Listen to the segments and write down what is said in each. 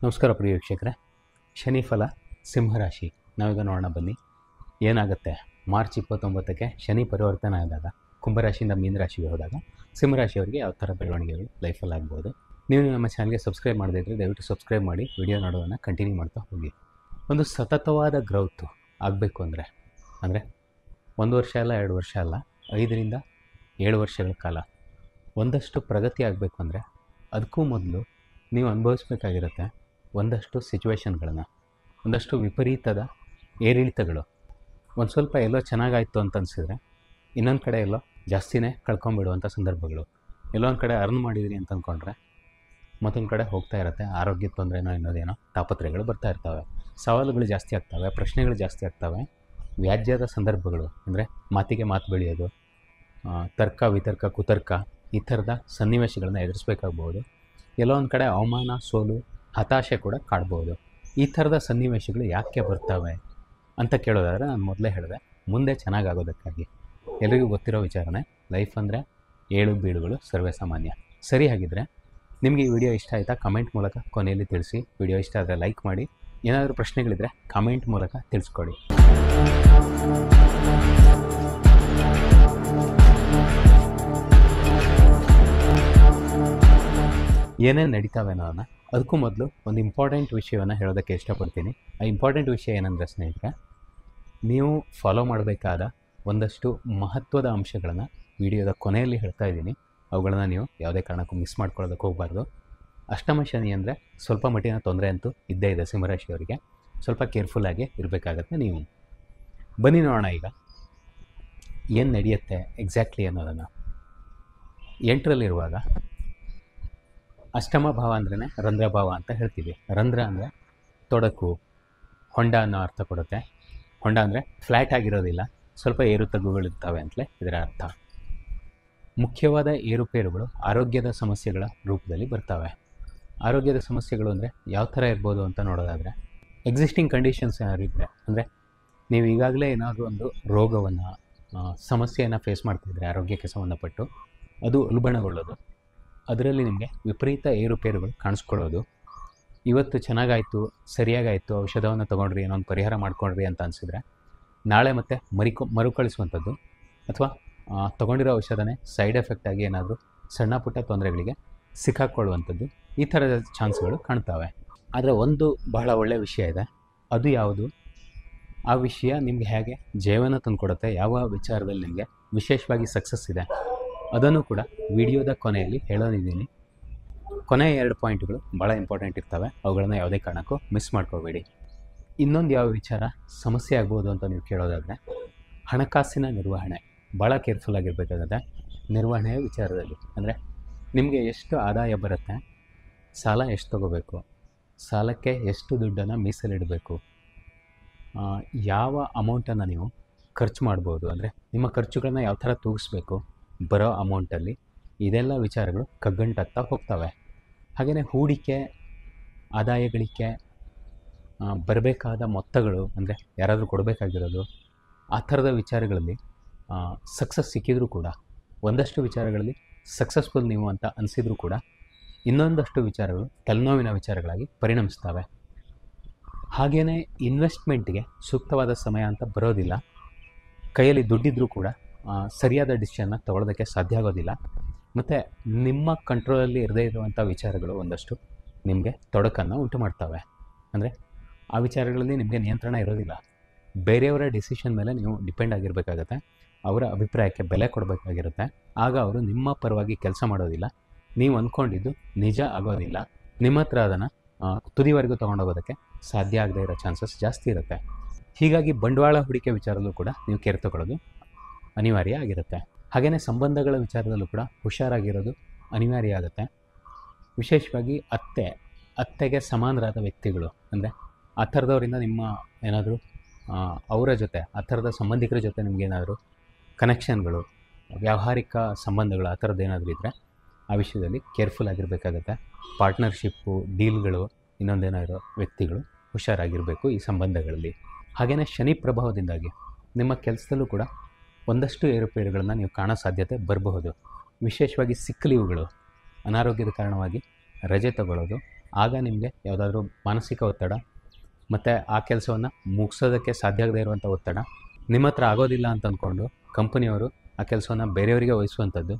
ನಮಸ್ಕಾರ ಪ್ರಿಯ ವೀಕ್ಷಕರೇ. ಶನಿ ಫಲ ಸಿಂಹರಾಶಿ ನಾವೀಗ ನೋಡೋಣ ಬನ್ನಿ. ಏನಾಗುತ್ತೆ ಮಾರ್ಚ್ 29ಕ್ಕೆ ಶನಿ ಪರಿವರ್ತನೆ ಆದಾಗ ಕುಂಭರಾಶಿಯಿಂದ ಮೀನರಾಶಿಗೆ ಹೋದಾಗ ಸಿಂಹರಾಶಿಯವರಿಗೆ ಯಾವ ಥರ ಬೆಳವಣಿಗೆಗಳು ಲೈಫಲ್ಲಿ ಆಗ್ಬೋದು. ನೀವು ನಮ್ಮ ಚಾನಲ್ಗೆ ಸಬ್ಸ್ಕ್ರೈಬ್ ಮಾಡದೇ ಇದ್ದರೆ ದಯವಿಟ್ಟು ಸಬ್ಸ್ಕ್ರೈಬ್ ಮಾಡಿ ವಿಡಿಯೋ ನೋಡೋದನ್ನು ಕಂಟಿನ್ಯೂ ಮಾಡ್ತಾ ಹೋಗಿ. ಒಂದು ಸತತವಾದ ಗ್ರೌತು ಆಗಬೇಕು ಅಂದರೆ 1 ವರ್ಷ ಅಲ್ಲ 2 ವರ್ಷ ಅಲ್ಲ 5ರಿಂದ 7 ವರ್ಷಗಳ ಕಾಲ ಒಂದಷ್ಟು ಪ್ರಗತಿ ಆಗಬೇಕು ಅಂದರೆ ಅದಕ್ಕೂ ಮೊದಲು ನೀವು ಅನುಭವಿಸ್ಬೇಕಾಗಿರುತ್ತೆ ಒಂದಷ್ಟು ಸಿಚುವೇಶನ್ಗಳನ್ನು, ಒಂದಷ್ಟು ವಿಪರೀತದ ಏರಿಳಿತಗಳು. ಒಂದು ಸ್ವಲ್ಪ ಎಲ್ಲೋ ಚೆನ್ನಾಗಾಯಿತು ಅಂತ ಅನಿಸಿದ್ರೆ ಇನ್ನೊಂದು ಕಡೆ ಎಲ್ಲೋ ಜಾಸ್ತಿನೇ ಕಳ್ಕೊಂಬಿಡುವಂಥ ಸಂದರ್ಭಗಳು. ಎಲ್ಲೋ ಒಂದು ಕಡೆ ಅರ್ನ್ ಮಾಡಿದ್ರಿ ಅಂತ ಅಂದ್ಕೊಂಡ್ರೆ ಮತ್ತೊಂದು ಕಡೆ ಹೋಗ್ತಾ ಇರುತ್ತೆ. ಆರೋಗ್ಯದ ತೊಂದರೆನೋ ಇನ್ನೋದೇನೋ ತಾಪತ್ರಯಗಳು ಬರ್ತಾ ಇರ್ತವೆ, ಸವಾಲುಗಳು ಜಾಸ್ತಿ ಆಗ್ತವೆ, ಪ್ರಶ್ನೆಗಳು ಜಾಸ್ತಿ ಆಗ್ತವೆ. ವ್ಯಾಜ್ಯದ ಸಂದರ್ಭಗಳು ಅಂದರೆ ಮಾತಿಗೆ ಮಾತು ಬೆಳೆಯೋದು, ತರ್ಕ ವಿತರ್ಕ ಕುತರ್ಕ ಈ ಥರದ ಸನ್ನಿವೇಶಗಳನ್ನು ಎದುರಿಸ್ಬೇಕಾಗ್ಬೋದು. ಎಲ್ಲೋ ಒಂದು ಕಡೆ ಅವಮಾನ, ಸೋಲು, ಹತಾಶೆ ಕೂಡ ಕಾಡ್ಬೋದು. ಈ ಥರದ ಸನ್ನಿವೇಶಗಳು ಯಾಕೆ ಬರ್ತವೆ ಅಂತ ಕೇಳೋದಾದರೆ ನಾನು ಮೊದಲೇ ಹೇಳಿದೆ, ಮುಂದೆ ಚೆನ್ನಾಗಾಗೋದಕ್ಕಾಗಿ. ಎಲ್ರಿಗೂ ಗೊತ್ತಿರೋ ವಿಚಾರನೇ, ಲೈಫ್ ಅಂದರೆ ಏಳು ಬೀಳುಗಳು ಸರ್ವೇ ಸಾಮಾನ್ಯ. ಸರಿ, ಹಾಗಿದ್ದರೆ ನಿಮಗೆ ಈ ವಿಡಿಯೋ ಇಷ್ಟ ಆಯಿತಾ? ಕಮೆಂಟ್ ಮೂಲಕ ಕೊನೆಯಲ್ಲಿ ತಿಳಿಸಿ. ವಿಡಿಯೋ ಇಷ್ಟ ಆದರೆ ಲೈಕ್ ಮಾಡಿ. ಏನಾದರೂ ಪ್ರಶ್ನೆಗಳಿದ್ದರೆ ಕಮೆಂಟ್ ಮೂಲಕ ತಿಳಿಸ್ಕೊಡಿ. ಏನೇನು ನಡೀತಾವೆ ಅನ್ನೋದನ್ನು ಅದಕ್ಕೂ ಮೊದಲು ಒಂದು ಇಂಪಾರ್ಟೆಂಟ್ ವಿಷಯವನ್ನು ಹೇಳೋದಕ್ಕೆ ಇಷ್ಟಪಡ್ತೀನಿ. ಆ ಇಂಪಾರ್ಟೆಂಟ್ ವಿಷಯ ಏನಂದರೆ ಸ್ನೇಹಿತರೆ, ನೀವು ಫಾಲೋ ಮಾಡಬೇಕಾದ ಒಂದಷ್ಟು ಮಹತ್ವದ ಅಂಶಗಳನ್ನು ವಿಡಿಯೋದ ಕೊನೆಯಲ್ಲಿ ಹೇಳ್ತಾ ಇದ್ದೀನಿ. ಅವುಗಳನ್ನು ನೀವು ಯಾವುದೇ ಕಾರಣಕ್ಕೂ ಮಿಸ್ ಮಾಡ್ಕೊಳ್ಳೋದಕ್ಕೆ ಹೋಗಬಾರ್ದು. ಅಷ್ಟಮ ಶನಿ ಅಂದರೆ ಸ್ವಲ್ಪ ಮಟ್ಟಿನ ತೊಂದರೆ ಅಂತೂ ಇದ್ದೇ ಇದೆ ಸಿಂಹರಾಶಿಯವರಿಗೆ. ಸ್ವಲ್ಪ ಕೇರ್ಫುಲ್ಲಾಗಿ ಇರಬೇಕಾಗತ್ತೆ ನೀವು. ಬನ್ನಿ ನೋಡೋಣ ಈಗ ಏನು ನಡೆಯುತ್ತೆ ಎಕ್ಸಾಕ್ಟ್ಲಿ ಅನ್ನೋದನ್ನು. 8ರಲ್ಲಿರುವಾಗ ಅಷ್ಟಮ ಭಾವ ಅಂದ್ರೇ ರಂಧ್ರ ಭಾವ ಅಂತ ಹೇಳ್ತೀವಿ. ರಂಧ್ರ ಅಂದರೆ ತೊಡಕು, ಹೊಂಡ ಅನ್ನೋ ಅರ್ಥ ಕೊಡುತ್ತೆ. ಹೊಂಡ ಅಂದರೆ ಫ್ಲ್ಯಾಟ್ ಆಗಿರೋದಿಲ್ಲ, ಸ್ವಲ್ಪ ಏರುತಗ್ಗುಗಳಿರ್ತವೆ ಅಂತಲೇ ಇದರ ಅರ್ಥ. ಮುಖ್ಯವಾದ ಏರುಪೇರುಗಳು ಆರೋಗ್ಯದ ಸಮಸ್ಯೆಗಳ ರೂಪದಲ್ಲಿ ಬರ್ತವೆ. ಆರೋಗ್ಯದ ಸಮಸ್ಯೆಗಳು ಅಂದರೆ ಯಾವ ಥರ ಇರ್ಬೋದು ಅಂತ ನೋಡೋದಾದರೆ, ಎಕ್ಸಿಸ್ಟಿಂಗ್ ಕಂಡೀಷನ್ಸ್ ಏನಾದ್ರು ಇದ್ದರೆ, ಅಂದರೆ ನೀವು ಈಗಾಗಲೇ ಏನಾದರೂ ಒಂದು ರೋಗವನ್ನು, ಸಮಸ್ಯೆಯನ್ನು ಫೇಸ್ ಮಾಡ್ತಿದ್ರೆ ಆರೋಗ್ಯಕ್ಕೆ ಸಂಬಂಧಪಟ್ಟು, ಅದು ಉಲ್ಬಣಗೊಳ್ಳೋದು, ಅದರಲ್ಲಿ ನಿಮಗೆ ವಿಪರೀತ ಏರುಪೇರುಗಳು ಕಾಣಿಸ್ಕೊಳ್ಳೋದು. ಇವತ್ತು ಚೆನ್ನಾಗಾಯಿತು, ಸರಿಯಾಗಾಯಿತು, ಔಷಧವನ್ನು ತೊಗೊಂಡ್ರಿ, ಏನೋ ಒಂದು ಪರಿಹಾರ ಮಾಡ್ಕೊಂಡ್ರಿ ಅಂತ ಅನಿಸಿದ್ರೆ ನಾಳೆ ಮತ್ತೆ ಮರುಕಳಿಸುವಂಥದ್ದು, ಅಥವಾ ತೊಗೊಂಡಿರೋ ಔಷಧನೇ ಸೈಡ್ ಎಫೆಕ್ಟಾಗಿ ಏನಾದರೂ ಸಣ್ಣ ಪುಟ್ಟ ತೊಂದರೆಗಳಿಗೆ ಸಿಕ್ಕಾಕ್ಕೊಳ್ಳುವಂಥದ್ದು, ಈ ಥರದ ಚಾನ್ಸ್ಗಳು ಕಾಣ್ತವೆ. ಆದರೆ ಒಂದು ಬಹಳ ಒಳ್ಳೆಯ ವಿಷಯ ಇದೆ. ಅದು ಯಾವುದು? ಆ ವಿಷಯ ನಿಮಗೆ ಹೇಗೆ ಜೀವನ ತಂದುಕೊಡುತ್ತೆ, ಯಾವ ವಿಚಾರದಲ್ಲಿ ನಿಮಗೆ ವಿಶೇಷವಾಗಿ ಸಕ್ಸಸ್ ಇದೆ, ಅದನ್ನು ಕೂಡ ವಿಡಿಯೋದ ಕೊನೆಯಲ್ಲಿ ಹೇಳೋನಿದ್ದೀನಿ. ಕೊನೆಯ 2 ಪಾಯಿಂಟ್ಗಳು ಭಾಳ ಇಂಪಾರ್ಟೆಂಟ್ ಇರ್ತವೆ, ಅವುಗಳನ್ನು ಯಾವುದೇ ಕಾರಣಕ್ಕೂ ಮಿಸ್ ಮಾಡ್ಕೋಬೇಡಿ. ಇನ್ನೊಂದು ಯಾವ ವಿಚಾರ ಸಮಸ್ಯೆ ಆಗ್ಬೋದು ಅಂತ ನೀವು ಕೇಳೋದಾದರೆ, ಹಣಕಾಸಿನ ನಿರ್ವಹಣೆ ಭಾಳ ಕೇರ್ಫುಲ್ಲಾಗಿರಬೇಕಾಗುತ್ತೆ. ನಿರ್ವಹಣೆಯ ವಿಚಾರದಲ್ಲಿ ಅಂದರೆ ನಿಮಗೆ ಎಷ್ಟು ಆದಾಯ ಬರುತ್ತೆ, ಸಾಲ ಎಷ್ಟು ತೊಗೋಬೇಕು, ಸಾಲಕ್ಕೆ ಎಷ್ಟು ದುಡ್ಡನ್ನು ಮೀಸಲಿಡಬೇಕು, ಯಾವ ಅಮೌಂಟನ್ನು ನೀವು ಖರ್ಚು ಮಾಡ್ಬೋದು, ಅಂದರೆ ನಿಮ್ಮ ಖರ್ಚುಗಳನ್ನ ಯಾವ ಥರ ತೂಗಿಸ್ಬೇಕು ಬರೋ ಅಮೌಂಟಲ್ಲಿ, ಇದೆಲ್ಲ ವಿಚಾರಗಳು ಕಗ್ಗಂಟಾಗ್ತಾ ಹೋಗ್ತವೆ. ಹಾಗೆಯೇ ಹೂಡಿಕೆ, ಆದಾಯ ಗಳಿಕೆ, ಬರಬೇಕಾದ ಮೊತ್ತಗಳು, ಅಂದರೆ ಯಾರಾದರೂ ಕೊಡಬೇಕಾಗಿರೋದು, ಆ ಥರದ ವಿಚಾರಗಳಲ್ಲಿ ಸಕ್ಸಸ್ ಸಿಕ್ಕಿದ್ರೂ ಕೂಡ, ಒಂದಷ್ಟು ವಿಚಾರಗಳಲ್ಲಿ ಸಕ್ಸಸ್ಫುಲ್ ನೀವು ಅಂತ ಅನಿಸಿದ್ರೂ ಕೂಡ, ಇನ್ನೊಂದಷ್ಟು ವಿಚಾರಗಳು ತಲೆನೋವಿನ ವಿಚಾರಗಳಾಗಿ ಪರಿಣಮಿಸ್ತವೆ. ಹಾಗೆಯೇ ಇನ್ವೆಸ್ಟ್ಮೆಂಟ್ಗೆ ಸೂಕ್ತವಾದ ಸಮಯ ಅಂತ ಬರೋದಿಲ್ಲ. ಕೈಯಲ್ಲಿ ದುಡ್ಡಿದ್ರೂ ಕೂಡ ಸರಿಯಾದ ಡಿಸಿಷನ್ನ ತೊಗೊಳೋದಕ್ಕೆ ಸಾಧ್ಯ ಆಗೋದಿಲ್ಲ. ಮತ್ತು ನಿಮ್ಮ ಕಂಟ್ರೋಲಲ್ಲಿ ಇರದೇ ಇರುವಂಥ ವಿಚಾರಗಳು ಒಂದಷ್ಟು ನಿಮಗೆ ತೊಡಕನ್ನು ಉಂಟು ಮಾಡ್ತವೆ. ಅಂದರೆ ಆ ವಿಚಾರಗಳಲ್ಲಿ ನಿಮಗೆ ನಿಯಂತ್ರಣ ಇರೋದಿಲ್ಲ. ಬೇರೆಯವರ ಡಿಸಿಷನ್ ಮೇಲೆ ನೀವು ಡಿಪೆಂಡ್ ಆಗಿರಬೇಕಾಗತ್ತೆ, ಅವರ ಅಭಿಪ್ರಾಯಕ್ಕೆ ಬೆಲೆ ಕೊಡಬೇಕಾಗಿರುತ್ತೆ. ಆಗ ಅವರು ನಿಮ್ಮ ಪರವಾಗಿ ಕೆಲಸ ಮಾಡೋದಿಲ್ಲ, ನೀವು ಅಂದ್ಕೊಂಡಿದ್ದು ನಿಜ ಆಗೋದಿಲ್ಲ. ನಿಮ್ಮ ಹತ್ರ ಅದನ್ನು ತುದಿವರೆಗೂ ತೊಗೊಂಡೋಗೋದಕ್ಕೆ ಸಾಧ್ಯ ಆಗದೇ ಇರೋ ಚಾನ್ಸಸ್ ಜಾಸ್ತಿ ಇರುತ್ತೆ. ಹೀಗಾಗಿ ಬಂಡವಾಳ ಹೂಡಿಕೆ ವಿಚಾರದಲ್ಲೂ ಕೂಡ ನೀವು ಕೇರ್ ತಗೊಳ್ಳೋದು ಅನಿವಾರ್ಯ ಆಗಿರುತ್ತೆ. ಹಾಗೆಯೇ ಸಂಬಂಧಗಳ ವಿಚಾರದಲ್ಲೂ ಕೂಡ ಹುಷಾರಾಗಿರೋದು ಅನಿವಾರ್ಯ ಆಗುತ್ತೆ. ವಿಶೇಷವಾಗಿ ಅತ್ತೆಗೆ ಸಮಾನರಾದ ವ್ಯಕ್ತಿಗಳು, ಅಂದರೆ ಆ ಥರದವರಿಂದ ನಿಮ್ಮ ಏನಾದರೂ ಅವರ ಜೊತೆ, ಆ ಥರದ ಸಂಬಂಧಿಕರ ಜೊತೆ ನಿಮಗೇನಾದರೂ ಕನೆಕ್ಷನ್ಗಳು, ವ್ಯಾವಹಾರಿಕ ಸಂಬಂಧಗಳು ಆ ಥರದ್ದು ಏನಾದರೂ ಇದ್ದರೆ ಆ ವಿಷಯದಲ್ಲಿ ಕೇರ್ಫುಲ್ ಆಗಿರಬೇಕಾಗತ್ತೆ. ಪಾರ್ಟ್ನರ್ಶಿಪ್ಪು, ಡೀಲ್ಗಳು, ಇನ್ನೊಂದೇನಾದರೂ ವ್ಯಕ್ತಿಗಳು ಹುಷಾರಾಗಿರಬೇಕು ಈ ಸಂಬಂಧಗಳಲ್ಲಿ. ಹಾಗೆಯೇ ಶನಿ ಪ್ರಭಾವದಿಂದಾಗಿ ನಿಮ್ಮ ಕೆಲಸದಲ್ಲೂ ಕೂಡ ಒಂದಷ್ಟು ಏರುಪೇರುಗಳನ್ನು ನೀವು ಕಾಣೋ ಸಾಧ್ಯತೆ ಬರಬಹುದು. ವಿಶೇಷವಾಗಿ ಸಿಕ್ ಲೀವ್ಗಳು, ಅನಾರೋಗ್ಯದ ಕಾರಣವಾಗಿ ರಜೆ ತಗೊಳ್ಳೋದು, ಆಗ ನಿಮಗೆ ಯಾವುದಾದ್ರೂ ಮಾನಸಿಕ ಒತ್ತಡ ಮತ್ತು ಆ ಕೆಲಸವನ್ನು ಮುಗಿಸೋದಕ್ಕೆ ಸಾಧ್ಯ ಆಗದೇ ಇರುವಂಥ ಒತ್ತಡ ನಿಮ್ಮ ಹತ್ರ ಆಗೋದಿಲ್ಲ ಅಂತ ಅಂದ್ಕೊಂಡು ಕಂಪನಿಯವರು ಆ ಕೆಲಸವನ್ನು ಬೇರೆಯವರಿಗೆ ವಹಿಸುವಂಥದ್ದು,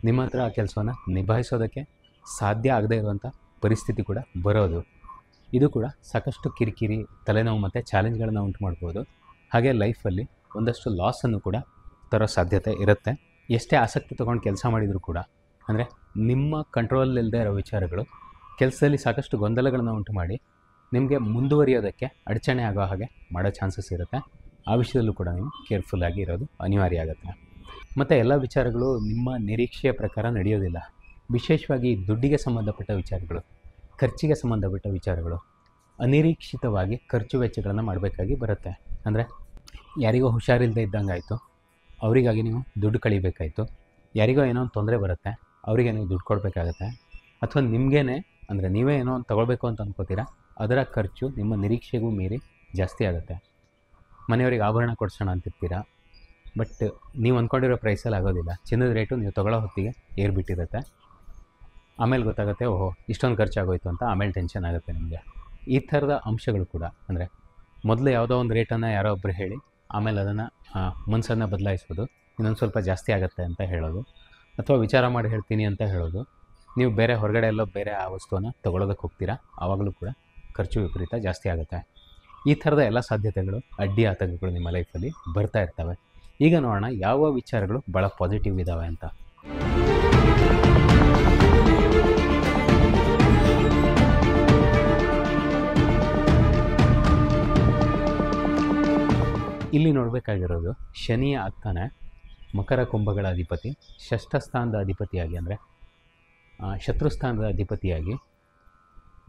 ನಿಮ್ಮ ಹತ್ರ ಆ ಕೆಲಸವನ್ನು ನಿಭಾಯಿಸೋದಕ್ಕೆ ಸಾಧ್ಯ ಆಗದೇ ಇರುವಂಥ ಪರಿಸ್ಥಿತಿ ಕೂಡ ಬರೋದು, ಇದು ಕೂಡ ಸಾಕಷ್ಟು ಕಿರಿಕಿರಿ, ತಲೆನೋವು ಮತ್ತು ಚಾಲೆಂಜ್ಗಳನ್ನು ಉಂಟು ಮಾಡ್ಬೋದು. ಹಾಗೆ ಲೈಫಲ್ಲಿ ಒಂದಷ್ಟು ಲಾಸನ್ನು ಕೂಡ ತರೋ ಸಾಧ್ಯತೆ ಇರುತ್ತೆ. ಎಷ್ಟೇ ಆಸಕ್ತಿ ತೊಗೊಂಡು ಕೆಲಸ ಮಾಡಿದರೂ ಕೂಡ, ಅಂದರೆ ನಿಮ್ಮ ಕಂಟ್ರೋಲಲ್ಲಿಲ್ಲದೆ ಇರೋ ವಿಚಾರಗಳು ಕೆಲಸದಲ್ಲಿ ಸಾಕಷ್ಟು ಗೊಂದಲಗಳನ್ನು ಉಂಟು ಮಾಡಿ ನಿಮಗೆ ಮುಂದುವರಿಯೋದಕ್ಕೆ ಅಡಚಣೆ ಆಗೋ ಹಾಗೆ ಮಾಡೋ ಚಾನ್ಸಸ್ ಇರುತ್ತೆ. ಆ ವಿಷಯದಲ್ಲೂ ಕೂಡ ನೀವು ಕೇರ್ಫುಲ್ಲಾಗಿ ಇರೋದು ಅನಿವಾರ್ಯ ಆಗುತ್ತೆ. ಮತ್ತು ಎಲ್ಲ ವಿಚಾರಗಳು ನಿಮ್ಮ ನಿರೀಕ್ಷೆಯ ಪ್ರಕಾರ ನಡೆಯೋದಿಲ್ಲ. ವಿಶೇಷವಾಗಿ ದುಡ್ಡಿಗೆ ಸಂಬಂಧಪಟ್ಟ ವಿಚಾರಗಳು, ಖರ್ಚಿಗೆ ಸಂಬಂಧಪಟ್ಟ ವಿಚಾರಗಳು, ಅನಿರೀಕ್ಷಿತವಾಗಿ ಖರ್ಚು ವೆಚ್ಚಗಳನ್ನು ಮಾಡಬೇಕಾಗಿ ಬರುತ್ತೆ. ಅಂದರೆ ಯಾರಿಗೋ ಹುಷಾರಿಲ್ಲದೆ ಇದ್ದಂಗೆ ಆಯಿತು, ಅವರಿಗಾಗಿ ನೀವು ದುಡ್ಡು ಕಳಿಬೇಕಾಯಿತು. ಯಾರಿಗೋ ಏನೋ ಒಂದು ತೊಂದರೆ ಬರುತ್ತೆ, ಅವರಿಗೆ ನೀವು ದುಡ್ಡು ಕೊಡಬೇಕಾಗತ್ತೆ. ಅಥವಾ ನಿಮಗೇನೆ, ಅಂದರೆ ನೀವೇ ಏನೋ ಒಂದು ತೊಗೊಳ್ಬೇಕು ಅಂತ ಅಂದ್ಕೋತೀರಾ, ಅದರ ಖರ್ಚು ನಿಮ್ಮ ನಿರೀಕ್ಷೆಗೂ ಮೀರಿ ಜಾಸ್ತಿ ಆಗುತ್ತೆ. ಮನೆಯವ್ರಿಗೆ ಆಭರಣ ಕೊಡಿಸೋಣ ಅಂತಿರ್ತೀರ, ಬಟ್ ನೀವು ಅಂದ್ಕೊಂಡಿರೋ ಪ್ರೈಸಲ್ಲಿ ಆಗೋದಿಲ್ಲ. ಚಿನ್ನದ ರೇಟು ನೀವು ತೊಗೊಳ್ಳೋ ಹೊತ್ತಿಗೆ ಏರ್ಬಿಟ್ಟಿರುತ್ತೆ. ಆಮೇಲೆ ಗೊತ್ತಾಗುತ್ತೆ, ಓಹೋ ಇಷ್ಟೊಂದು ಖರ್ಚಾಗೋಯ್ತು ಅಂತ. ಆಮೇಲೆ ಟೆನ್ಷನ್ ಆಗುತ್ತೆ ನಿಮಗೆ. ಈ ಥರದ ಅಂಶಗಳು ಕೂಡ, ಅಂದರೆ ಮೊದಲು ಯಾವುದೋ ಒಂದು ರೇಟನ್ನು ಯಾರೋ ಒಬ್ಬರು ಹೇಳಿ ಆಮೇಲೆ ಅದನ್ನು ಮನಸ್ಸನ್ನು ಬದಲಾಯಿಸೋದು, ಇನ್ನೊಂದು ಸ್ವಲ್ಪ ಜಾಸ್ತಿ ಆಗುತ್ತೆ ಅಂತ ಹೇಳೋದು, ಅಥವಾ ವಿಚಾರ ಮಾಡಿ ಹೇಳ್ತೀನಿ ಅಂತ ಹೇಳೋದು. ನೀವು ಬೇರೆ ಹೊರಗಡೆ ಎಲ್ಲೋ ಬೇರೆ ಆ ವಸ್ತುವನ್ನು ತೊಗೊಳೋದಕ್ಕೆ ಹೋಗ್ತೀರಾ, ಆವಾಗಲೂ ಕೂಡ ಖರ್ಚು ವಿಪರೀತ ಜಾಸ್ತಿ ಆಗುತ್ತೆ. ಈ ಥರದ ಎಲ್ಲ ಸಾಧ್ಯತೆಗಳು, ಅಡ್ಡಿ ಆತಂಕಗಳು ನಿಮ್ಮ ಲೈಫಲ್ಲಿ ಬರ್ತಾ ಇರ್ತವೆ. ಈಗ ನೋಡೋಣ ಯಾವ ವಿಚಾರಗಳು ಭಾಳ ಪಾಸಿಟಿವ್ ಇದ್ದಾವೆ ಅಂತ. ಇಲ್ಲಿ ನೋಡಬೇಕಾಗಿರೋದು, ಶನಿಯ ಆಗ್ತಾನೆ ಮಕರ ಕುಂಭಗಳ ಅಧಿಪತಿ ಷಷ್ಠ ಸ್ಥಾನದ ಅಧಿಪತಿಯಾಗಿ, ಅಂದರೆ ಶತ್ರುಸ್ಥಾನದ ಅಧಿಪತಿಯಾಗಿ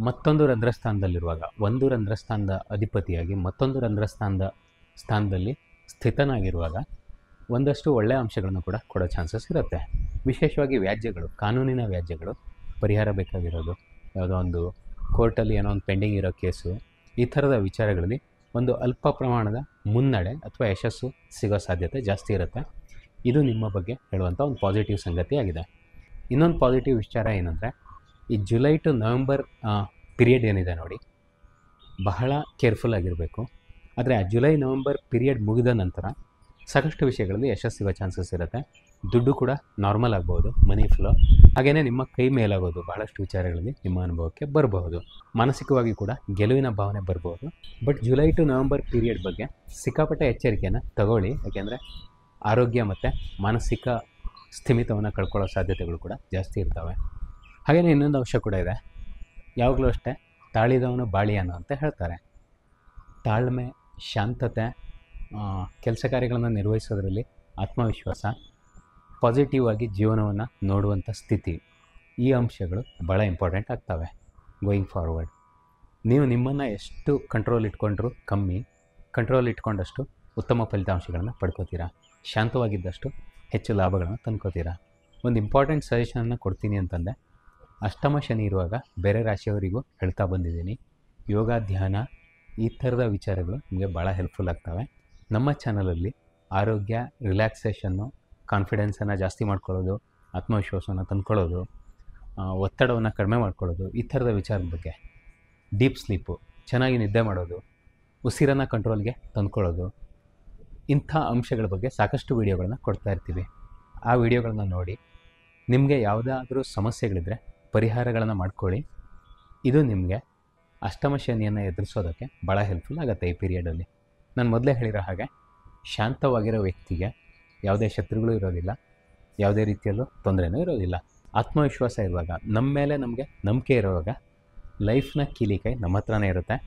ಮತ್ತೊಂದು ರಂಧ್ರಸ್ಥಾನದಲ್ಲಿರುವಾಗ, ಒಂದು ರಂಧ್ರಸ್ಥಾನದ ಅಧಿಪತಿಯಾಗಿ ಮತ್ತೊಂದು ಸ್ಥಾನದಲ್ಲಿ ಸ್ಥಿತನಾಗಿರುವಾಗ ಒಂದಷ್ಟು ಒಳ್ಳೆಯ ಅಂಶಗಳನ್ನು ಕೂಡ ಕೊಡೋ ಚಾನ್ಸಸ್ ಇರುತ್ತೆ. ವಿಶೇಷವಾಗಿ ವ್ಯಾಜ್ಯಗಳು, ಕಾನೂನಿನ ವ್ಯಾಜ್ಯಗಳು ಪರಿಹಾರ ಬೇಕಾಗಿರೋದು, ಯಾವುದೋ ಒಂದು ಕೋರ್ಟಲ್ಲಿ ಏನೋ ಒಂದು ಪೆಂಡಿಂಗ್ ಇರೋ ಕೇಸು, ಈ ಥರದ ವಿಚಾರಗಳಲ್ಲಿ ಒಂದು ಅಲ್ಪ ಪ್ರಮಾಣದ ಮುನ್ನಡೆ ಅಥವಾ ಯಶಸ್ಸು ಸಿಗೋ ಸಾಧ್ಯತೆ ಜಾಸ್ತಿ ಇರುತ್ತೆ. ಇದು ನಿಮ್ಮ ಬಗ್ಗೆ ಹೇಳುವಂಥ ಒಂದು ಪಾಸಿಟಿವ್ ಸಂಗತಿಯಾಗಿದೆ. ಇನ್ನೊಂದು ಪಾಸಿಟಿವ್ ವಿಚಾರ ಏನಂದರೆ, ಈ ಜುಲೈ ಟು ನವೆಂಬರ್ ಪೀರಿಯಡ್ ಏನಿದೆ ನೋಡಿ, ಬಹಳ ಕೇರ್ಫುಲ್ ಆಗಿರಬೇಕು. ಆದರೆ ಆ ಜುಲೈ ನವೆಂಬರ್ ಪೀರಿಯಡ್ ಮುಗಿದ ನಂತರ ಸಾಕಷ್ಟು ವಿಷಯಗಳಲ್ಲಿ ಯಶಸ್ಸು ಸಿಗೋ ಚಾನ್ಸಸ್ ಇರುತ್ತೆ. ದುಡ್ಡು ಕೂಡ ನಾರ್ಮಲ್ ಆಗ್ಬೋದು, ಮನಿ ಫ್ಲೋ, ಹಾಗೆಯೇ ನಿಮ್ಮ ಕೈ ಮೇಲಾಗೋದು ಬಹಳಷ್ಟು ವಿಚಾರಗಳಲ್ಲಿ ನಿಮ್ಮ ಅನುಭವಕ್ಕೆ ಬರಬಹುದು. ಮಾನಸಿಕವಾಗಿ ಕೂಡ ಗೆಲುವಿನ ಭಾವನೆ ಬರ್ಬೋದು. But July to November period ಬಗ್ಗೆ ಸಿಕ್ಕಾಪಟ್ಟೆ ಎಚ್ಚರಿಕೆಯನ್ನು ತಗೊಳ್ಳಿ, ಯಾಕೆಂದರೆ ಆರೋಗ್ಯ ಮತ್ತು ಮಾನಸಿಕ ಸ್ಥಿಮಿತವನ್ನು ಕಳ್ಕೊಳ್ಳೋ ಸಾಧ್ಯತೆಗಳು ಕೂಡ ಜಾಸ್ತಿ ಇರ್ತವೆ. ಹಾಗೆಯೇ ಇನ್ನೊಂದು ಅಂಶ ಕೂಡ ಇದೆ, ಯಾವಾಗಲೂ ಅಷ್ಟೇ ತಾಳಿದವನು ಬಾಳಿಯಾನು ಅಂತ ಹೇಳ್ತಾರೆ. ತಾಳ್ಮೆ, ಶಾಂತತೆ, ಕೆಲಸ ಕಾರ್ಯಗಳನ್ನು ನಿರ್ವಹಿಸೋದ್ರಲ್ಲಿ ಆತ್ಮವಿಶ್ವಾಸ, ಪಾಸಿಟಿವ್ ಆಗಿ ಜೀವನವನ್ನು ನೋಡುವಂಥ ಸ್ಥಿತಿ, ಈ ಅಂಶಗಳು ಭಾಳ ಇಂಪಾರ್ಟೆಂಟ್ ಆಗ್ತವೆ ಗೋಯಿಂಗ್ ಫಾರ್ವರ್ಡ್. ನೀವು ನಿಮ್ಮನ್ನು ಎಷ್ಟು ಕಂಟ್ರೋಲ್ ಇಟ್ಕೊಂಡ್ರೂ ಕಮ್ಮಿ, ಕಂಟ್ರೋಲ್ ಇಟ್ಕೊಂಡಷ್ಟು ಉತ್ತಮ ಫಲಿತಾಂಶಗಳನ್ನು ಪಡ್ಕೋತೀರಾ, ಶಾಂತವಾಗಿದ್ದಷ್ಟು ಹೆಚ್ಚು ಲಾಭಗಳನ್ನು ತಂದ್ಕೋತೀರಾ. ಒಂದು ಇಂಪಾರ್ಟೆಂಟ್ ಸಜೆಷನನ್ನು ಕೊಡ್ತೀನಿ ಅಂತಂದೆ, ಅಷ್ಟಮ ಶನಿ ಇರುವಾಗ ಬೇರೆ ರಾಶಿಯವರಿಗೂ ಹೇಳ್ತಾ ಬಂದಿದ್ದೀನಿ, ಯೋಗ, ಧ್ಯಾನ, ಈ ಥರದ ವಿಚಾರಗಳು ನಿಮಗೆ ಭಾಳ ಹೆಲ್ಪ್ಫುಲ್ ಆಗ್ತವೆ. ನಮ್ಮ ಚಾನಲಲ್ಲಿ ಆರೋಗ್ಯ, ರಿಲ್ಯಾಕ್ಸೇಷನ್ನು, ಕಾನ್ಫಿಡೆನ್ಸನ್ನು ಜಾಸ್ತಿ ಮಾಡ್ಕೊಳ್ಳೋದು, ಆತ್ಮವಿಶ್ವಾಸವನ್ನು ತಂದ್ಕೊಳ್ಳೋದು, ಒತ್ತಡವನ್ನು ಕಡಿಮೆ ಮಾಡ್ಕೊಳ್ಳೋದು, ಈ ಥರದ ವಿಚಾರದ ಬಗ್ಗೆ, ಡೀಪ್ ಸ್ಲೀಪು, ಚೆನ್ನಾಗಿ ನಿದ್ದೆ ಮಾಡೋದು, ಉಸಿರನ್ನು ಕಂಟ್ರೋಲ್ಗೆ ತಂದ್ಕೊಳ್ಳೋದು, ಇಂಥ ಅಂಶಗಳ ಬಗ್ಗೆ ಸಾಕಷ್ಟು ವೀಡಿಯೋಗಳನ್ನು ಕೊಡ್ತಾ ಇರ್ತೀವಿ. ಆ ವಿಡಿಯೋಗಳನ್ನ ನೋಡಿ ನಿಮಗೆ ಯಾವುದಾದ್ರೂ ಸಮಸ್ಯೆಗಳಿದ್ದರೆ ಪರಿಹಾರಗಳನ್ನು ಮಾಡ್ಕೊಳ್ಳಿ. ಇದು ನಿಮಗೆ ಅಷ್ಟಮ ಶನಿಯನ್ನು ಎದುರಿಸೋದಕ್ಕೆ ಭಾಳ ಹೆಲ್ಪ್ಫುಲ್ ಆಗುತ್ತೆ ಈ ಪೀರಿಯಡಲ್ಲಿ. ನಾನು ಮೊದಲೇ ಹೇಳಿರೋ ಹಾಗೆ ಶಾಂತವಾಗಿರೋ ವ್ಯಕ್ತಿಗೆ ಯಾವುದೇ ಶತ್ರುಗಳು ಇರೋದಿಲ್ಲ, ಯಾವುದೇ ರೀತಿಯಲ್ಲೂ ತೊಂದರೆನೂ ಇರೋದಿಲ್ಲ. ಆತ್ಮವಿಶ್ವಾಸ ಇರುವಾಗ, ನಮ್ಮ ಮೇಲೆ ನಮಗೆ ನಂಬಿಕೆ ಇರುವಾಗ ಲೈಫ್ನ ಕೀಲಿಕೈ ನಮ್ಮ ಹತ್ರನೇ ಇರುತ್ತೆ.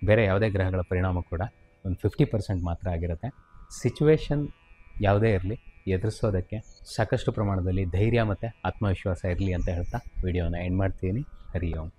ಬೇರೆ ಯಾವುದೇ ಗ್ರಹಗಳ ಪರಿಣಾಮ ಕೂಡ ಒಂದು 50% ಮಾತ್ರ ಆಗಿರುತ್ತೆ. ಸಿಚುವೇಶನ್ ಯಾವುದೇ ಇರಲಿ, ಎದುರಿಸೋದಕ್ಕೆ ಸಾಕಷ್ಟು ಪ್ರಮಾಣದಲ್ಲಿ ಧೈರ್ಯ ಮತ್ತು ಆತ್ಮವಿಶ್ವಾಸ ಇರಲಿ ಅಂತ ಹೇಳ್ತಾ ವಿಡಿಯೋನ ಎಂಡ್ ಮಾಡ್ತೀನಿ. ಹರಿ ಓಂ.